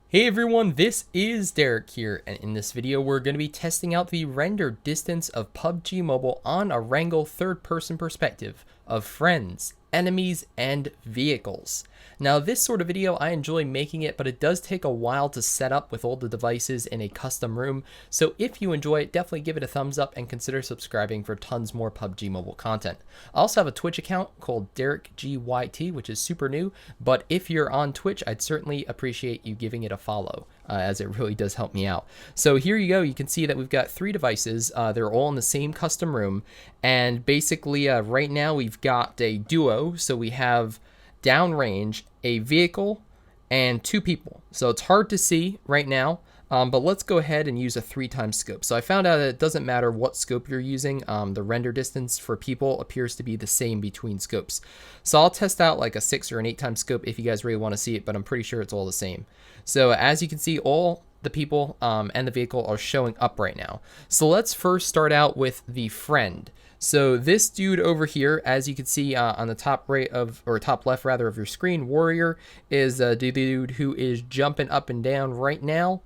Hey everyone, this is Derek here, and in this video we're going to be testing out the render distance of PUBG Mobile on a Erangel third-person perspective of friends, enemies, and vehicles. Now this sort of video, I enjoy making it, but it does take a while to set up with all the devices in a custom room, so if you enjoy it, definitely give it a thumbs up and consider subscribing for tons more PUBG Mobile content. I also have a Twitch account called DerekGYT, which is super new, but if you're on Twitch, I'd certainly appreciate you giving it a follow, as it really does help me out. So here you go, you can see that we've got three devices, they're all in the same custom room, and basically right now we've got a duo, so we have downrange, a vehicle, and two people. So it's hard to see right now, but let's go ahead and use a 3x scope. So I found out that it doesn't matter what scope you're using, the render distance for people appears to be the same between scopes. So I'll test out like a 6 or an 8x scope if you guys really want to see it, but I'm pretty sure it's all the same. So as you can see, all the people and the vehicle are showing up right now. So let's first start out with the friend. So this dude over here, as you can see on the top right of, or top left rather, of your screen, Warrior, is the dude who is jumping up and down right now.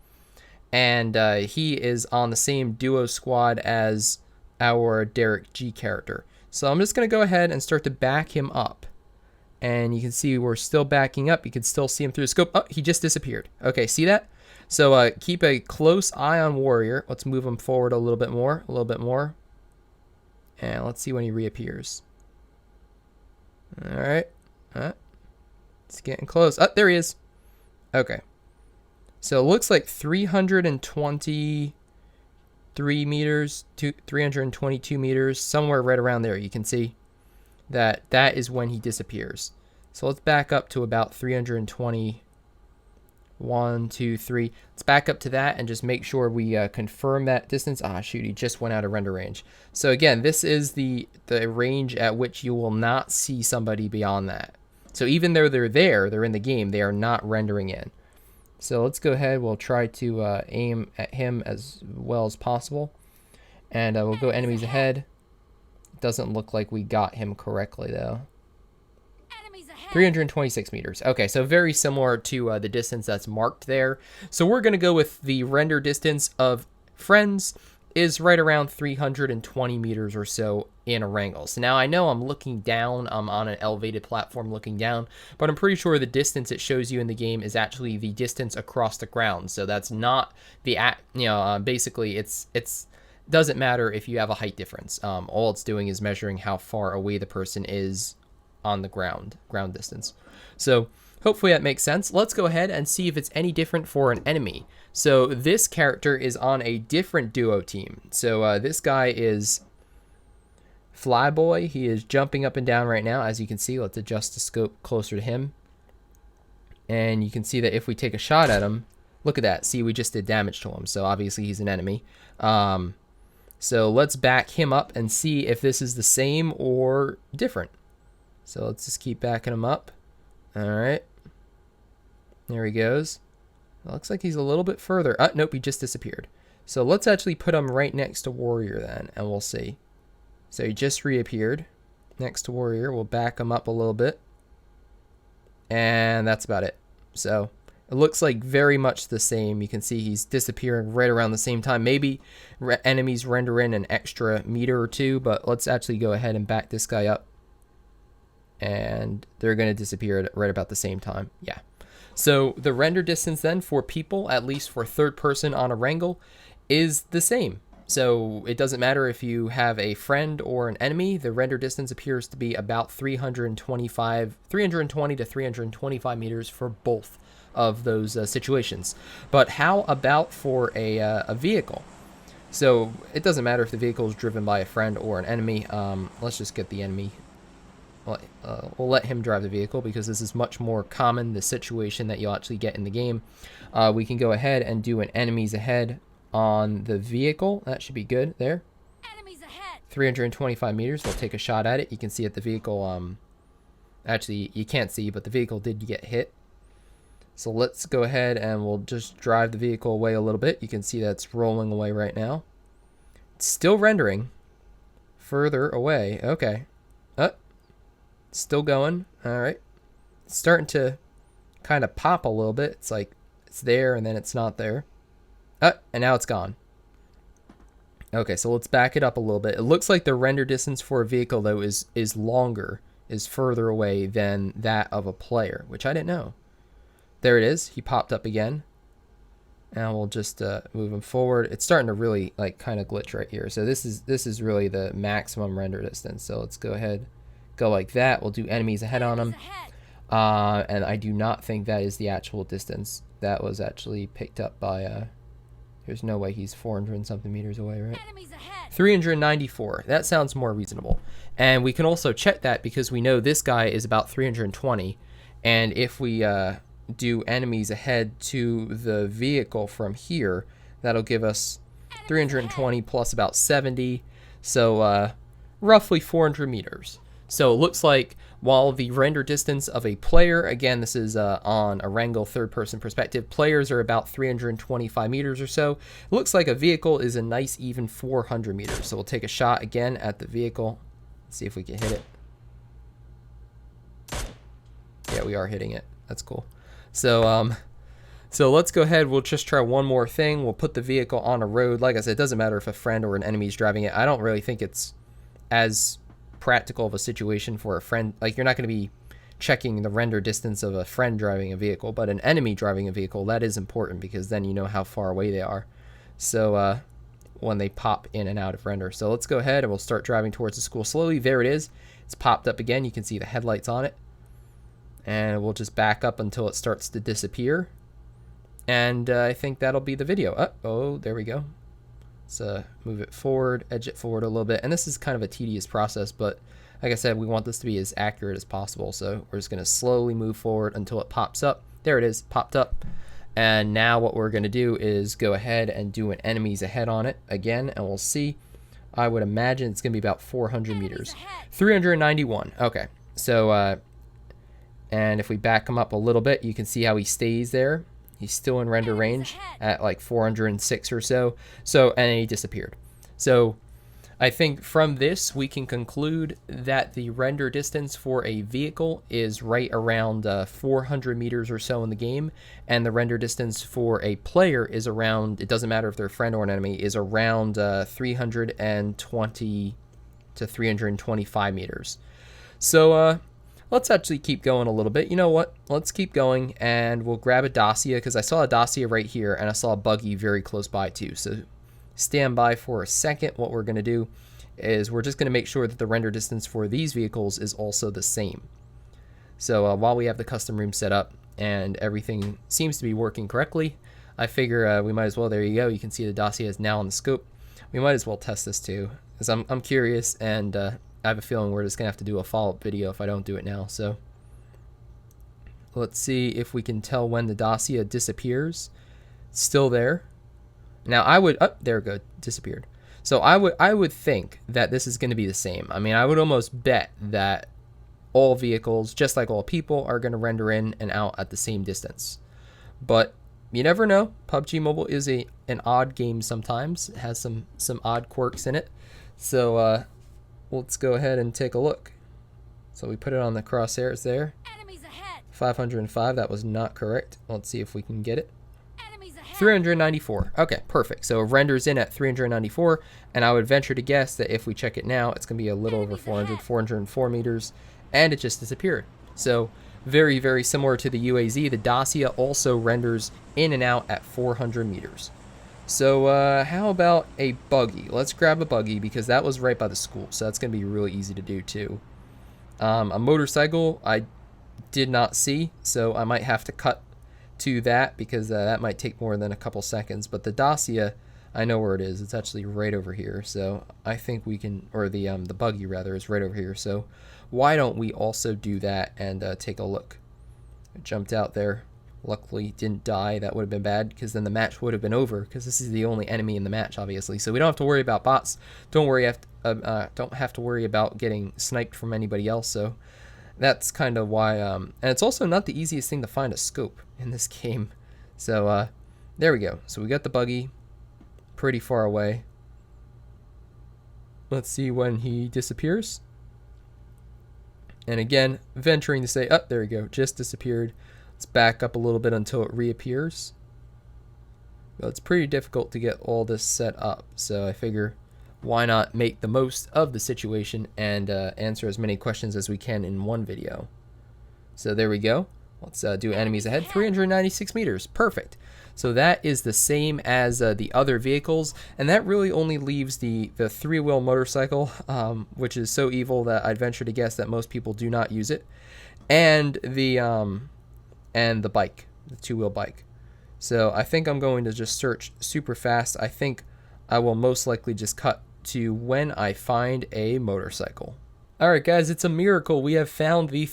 And he is on the same duo squad as our DerekG character. So I'm just going to go ahead and start to back him up. And you can see we're still backing up. You can still see him through the scope. Oh, he just disappeared. Okay, see that? So keep a close eye on Warrior. Let's move him forward a little bit more. And let's see when he reappears. Alright. It's getting close. Oh, there he is. Okay. So it looks like 323 meters to 322 meters, somewhere right around there. You can see that is when he disappears. So let's back up to about 320. 1, 2, 3. Let's back up to that and just make sure we confirm that distance. Ah, shoot, he just went out of render range. So again, this is the range at which you will not see somebody beyond that. So even though they're in the game, they are not rendering in. So let's go ahead, we'll try to aim at him as well as possible. And we'll go enemies ahead. Doesn't look like we got him correctly though. 326 meters. Okay, so very similar to the distance that's marked there. So we're going to go with the render distance of friends is right around 320 meters or so in Erangel. So now I know I'm looking down, I'm on an elevated platform looking down, but I'm pretty sure the distance it shows you in the game is actually the distance across the ground. So that's not the, basically it's doesn't matter if you have a height difference. All it's doing is measuring how far away the person is on the ground distance. So hopefully that makes sense. Let's go ahead and see if it's any different for an enemy. So this character is on a different duo team. So this guy is Flyboy. He is jumping up and down right now. As you can see, let's adjust the scope closer to him. And you can see that if we take a shot at him, look at that. See, we just did damage to him. So obviously he's an enemy. So let's back him up and see if this is the same or different. So let's just keep backing him up. Alright. There he goes. Looks like he's a little bit further. Nope, he just disappeared. So let's actually put him right next to Warrior then, and we'll see. So he just reappeared next to Warrior. We'll back him up a little bit. And that's about it. So it looks like very much the same. You can see he's disappearing right around the same time. Maybe enemies render in an extra meter or two, but let's actually go ahead and back this guy up. And they're going to disappear right about the same time. Yeah. So the render distance then for people, at least for third person on Erangel, is the same. So it doesn't matter if you have a friend or an enemy. The render distance appears to be about 320 to 325 meters for both of those situations. But how about for a vehicle? So it doesn't matter if the vehicle is driven by a friend or an enemy. Let's just get the enemy. We'll let him drive the vehicle because this is much more common, the situation that you'll actually get in the game. We can go ahead and do an enemies ahead on the vehicle. That should be good there. Enemies ahead. 325 meters. We'll take a shot at it. You can see that the vehicle, actually you can't see, but the vehicle did get hit. So let's go ahead and we'll just drive the vehicle away a little bit. You can see that's rolling away right now. It's still rendering further away. Okay. Still going. All right. It's starting to kind of pop a little bit. It's like It's there and then it's not there. And now it's gone. Okay, so let's back it up a little bit. It looks like the render distance for a vehicle, though, is longer, is further away than that of a player, which I didn't know. There it is. He popped up again. And we'll just move him forward. It's starting to really like kind of glitch right here. So this is really the maximum render distance. So let's go ahead, go like that. We'll do enemies ahead on him. And I do not think that is the actual distance. That was actually picked up by there's no way he's 400 and something meters away, right? 394. That sounds more reasonable. And we can also check that because we know this guy is about 320. And if we do enemies ahead to the vehicle from here, that'll give us 320 plus about 70. So roughly 400 meters. So it looks like while the render distance of a player, again, this is on Erangel third-person perspective, players are about 325 meters or so. It looks like a vehicle is a nice even 400 meters. So we'll take a shot again at the vehicle. Let's see if we can hit it. Yeah, we are hitting it. That's cool. So let's go ahead. We'll just try one more thing. We'll put the vehicle on a road. Like I said, it doesn't matter if a friend or an enemy is driving it. I don't really think it's as practical of a situation for a friend. Like, you're not going to be checking the render distance of a friend driving a vehicle, but an enemy driving a vehicle, that is important because then you know how far away they are. So when they pop in and out of render. So let's go ahead and we'll start driving towards the school slowly. There it is. It's popped up again. You can see the headlights on it. And we'll just back up until it starts to disappear. And I think that'll be the video. Oh, there we go. Let's move it forward, edge it forward a little bit. And this is kind of a tedious process, but like I said, we want this to be as accurate as possible. So we're just going to slowly move forward until it pops up. There it is, popped up. And now what we're going to do is go ahead and do an enemies ahead on it again, and we'll see. I would imagine it's going to be about 400 meters. 391. Okay. So, and if we back him up a little bit, you can see how he stays there. He's still in render range at like 406 or so. So, and he disappeared. So I think from this, we can conclude that the render distance for a vehicle is right around 400 meters or so in the game. And the render distance for a player is around, it doesn't matter if they're a friend or an enemy, is around 320 to 325 meters. So, let's actually keep going a little bit. You know what? Let's keep going, and we'll grab a Dacia, because I saw a Dacia right here, and I saw a buggy very close by too. So stand by for a second. What we're going to do is we're just going to make sure that the render distance for these vehicles is also the same. So while we have the custom room set up and everything seems to be working correctly, I figure we might as well, there you go. You can see the Dacia is now on the scope. We might as well test this too, because I'm curious, and I have a feeling we're just going to have to do a follow-up video if I don't do it now. So let's see if we can tell when the Dacia disappears. It's still there. Now I would, there it goes, disappeared. So I would think that this is going to be the same. I mean, I would almost bet that all vehicles, just like all people, are going to render in and out at the same distance. But you never know. PUBG Mobile is an odd game sometimes. It has some odd quirks in it. So let's go ahead and take a look. So we put it on the crosshairs there. 505, that was not correct. Let's see if we can get it. 394. Okay, perfect. So it renders in at 394, and I would venture to guess that if we check it now, it's going to be a little over 400, 404 meters, and it just disappeared. So very, very similar to the UAZ, the Dacia also renders in and out at 400 meters. So how about a buggy? Let's grab a buggy, because that was right by the school, so that's going to be really easy to do too. A motorcycle I did not see, so I might have to cut to that, because that might take more than a couple seconds. But the Dacia, I know where it is. It's actually right over here, so I think we can, or the buggy rather, is right over here. So why don't we also do that and take a look? It jumped out there. Luckily didn't die. That would have been bad, because then the match would have been over, because this is the only enemy in the match, obviously. So we don't have to worry about bots. Don't have to worry about getting sniped from anybody else. So that's kind of why, and it's also not the easiest thing to find a scope in this game. So there we go. So we got the buggy pretty far away. Let's see when he disappears. And again, venturing to say, oh, there we go, just disappeared. Let's back up a little bit until it reappears. But it's pretty difficult to get all this set up, so I figure why not make the most of the situation and answer as many questions as we can in one video. So there we go. Let's do enemies ahead. 396 meters. Perfect. So that is the same as the other vehicles, and that really only leaves the three-wheel motorcycle, which is so evil that I'd venture to guess that most people do not use it, and the bike, the two-wheel bike. So I think I'm going to just search super fast. I think I will most likely just cut to when I find a motorcycle. Alright guys, it's a miracle. We have found the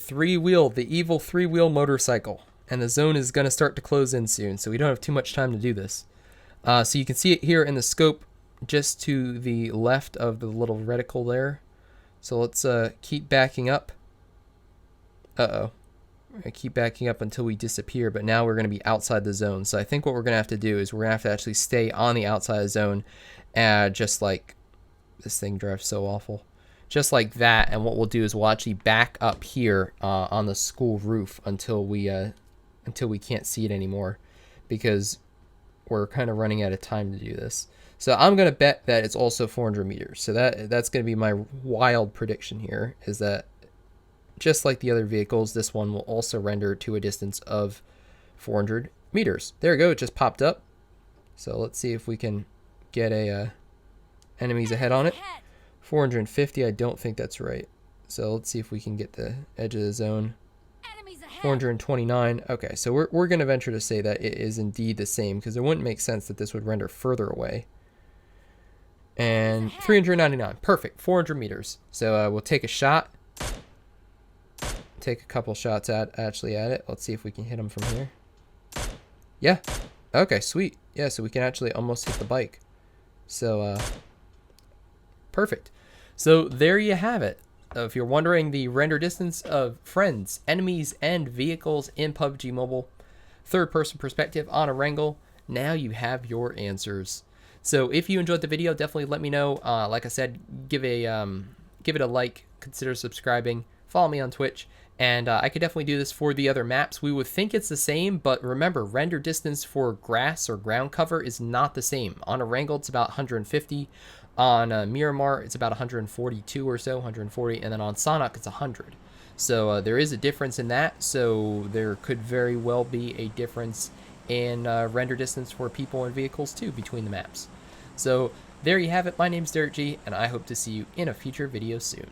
evil three-wheel motorcycle. And the zone is going to start to close in soon, so we don't have too much time to do this. So you can see it here in the scope just to the left of the little reticle there. So let's keep backing up. Uh-oh. We're going to keep backing up until we disappear, but now we're going to be outside the zone. So I think what we're going to have to do is we're going to have to actually stay on the outside of the zone, just like this thing drives so awful. Just like that, and what we'll do is we'll actually back up here on the school roof until we can't see it anymore, because we're kind of running out of time to do this. So I'm going to bet that it's also 400 meters. So that's going to be my wild prediction here, is that just like the other vehicles, this one will also render to a distance of 400 meters. There we go, it just popped up. So let's see if we can get a enemies ahead on it. 450, I don't think that's right. So let's see if we can get the edge of the zone. 429. Okay, so we're going to venture to say that it is indeed the same, because it wouldn't make sense that this would render further away. And 399. Perfect. 400 meters. So we'll take a shot. Take a couple shots actually at it. Let's see if we can hit them from here. Yeah. Okay, sweet. Yeah, so we can actually almost hit the bike. So, perfect. So there you have it. If you're wondering the render distance of friends, enemies, and vehicles in PUBG Mobile, third-person perspective on Erangel, now you have your answers. So if you enjoyed the video, definitely let me know. Like I said, give it a like, consider subscribing, follow me on Twitch, and I could definitely do this for the other maps. We would think it's the same, but remember, render distance for grass or ground cover is not the same. On Erangel, it's about 150. On Miramar, it's about 142 or so, 140, and then on Sonok, it's 100. So there is a difference in that, so there could very well be a difference in render distance for people and vehicles too between the maps. So there you have it. My name's DerekG, and I hope to see you in a future video soon.